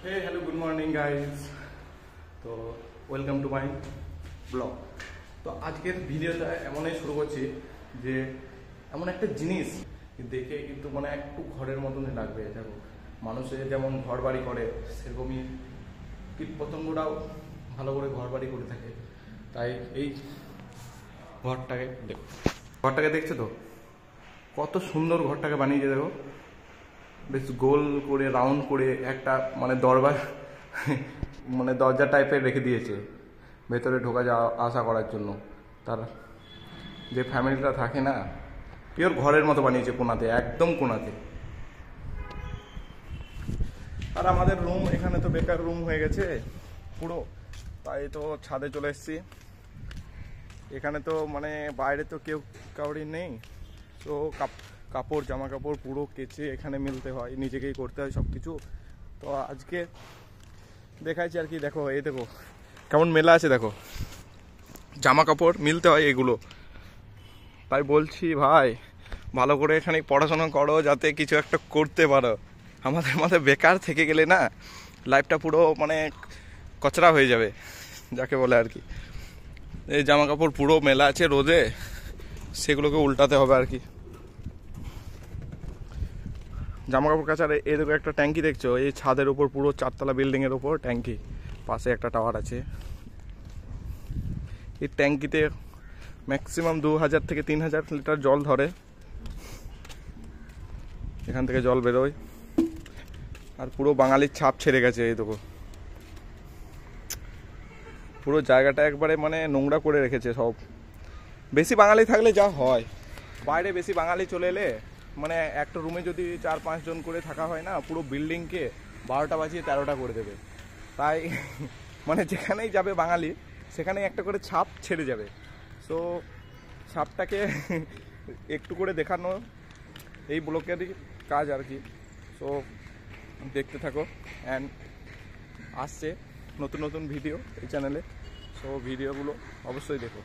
Hello good morning guys. तो welcome to my blog. তো আজকের ভিডিওটা এমনই শুরু করছি যে এমন একটা জিনিস দেখে কিন্তু মানে একটু ঘরের মতনই লাগবে। দেখো মানুষে যেমন ঘর বাড়ি করে সেরকমই কীট পতঙ্গরাও ভালো করে ঘর বাড়ি করে থাকে। তাই এই ঘরটাকে দেখছো তো কত সুন্দর ঘরটাকে বানিয়েছে। দেখো বেশ গোল করে রাউন্ড করে একটা মানে দরজা টাইপের রেখে দিয়েছে ভেতরে ঢোকা যাওয়া আসা করার জন্য। তার যে ফ্যামিলিটা থাকে না, পিওর ঘরের মতো বানিয়েছে, কোনাতে, একদম কোনাতে। আর আমাদের রুম এখানে তো বেকার রুম হয়ে গেছে পুরো, তাই তো ছাদে চলে এসেছি। এখানে তো মানে বাইরে তো কেউ কাউরি নেই, তো কাপড় জামা কাপড় পুরো কেচে এখানে মিলতে হয়, নিজেকেই করতে হয় সব কিছু। তো আজকে দেখাইছি আর কি। দেখো এই দেখো কেমন মেলা আছে, দেখো জামা কাপড় মিলতে হয় এগুলো। তাই বলছি ভাই ভালো করে এখানে পড়াশোনা করো যাতে কিছু একটা করতে পারো। আমাদের বেকার থেকে গেলে না লাইফটা পুরো মানে কচরা হয়ে যাবে যাকে বলে আর কি। এই জামা কাপড় পুরো মেলা আছে রোদে, সেগুলোকে উল্টাতে হবে আর কি। জামা কাপড় কাচার এই দেখো একটা ট্যাঙ্কি দেখছো, এই ছাদের উপর পুরো 4তলা বিল্ডিং এর উপর ট্যাঙ্কি, পাশে একটা টাওয়ার আছে। এই ট্যাঙ্কিতে ম্যাক্সিমাম 2000 থেকে 3000 লিটার জল ধরে, এখান থেকে জল বেরোয়। আর পুরো বাঙালির ছাপ ছেড়ে গেছে। এই দেখো পুরো জায়গাটা একবারে মানে নোংরা করে রেখেছে সব। বেশি বাঙালি থাকলে যা হয়, বাইরে বেশি বাঙালি চলে এলে মানে একটা রুমে যদি 4-5 জন করে থাকা হয় না, পুরো বিল্ডিংকে 12টা বাজিয়ে 13টা করে দেবে। তাই মানে যেখানেই যাবে বাঙালি সেখানেই একটা করে ছাপ ছেড়ে যাবে। সো ছাপটাকে একটু করে দেখানো এই ব্লকেরই কাজ আর কি। সো দেখতে থাকো, অ্যান্ড আসছে নতুন নতুন ভিডিও এই চ্যানেলে। সো ভিডিওগুলো অবশ্যই দেখো।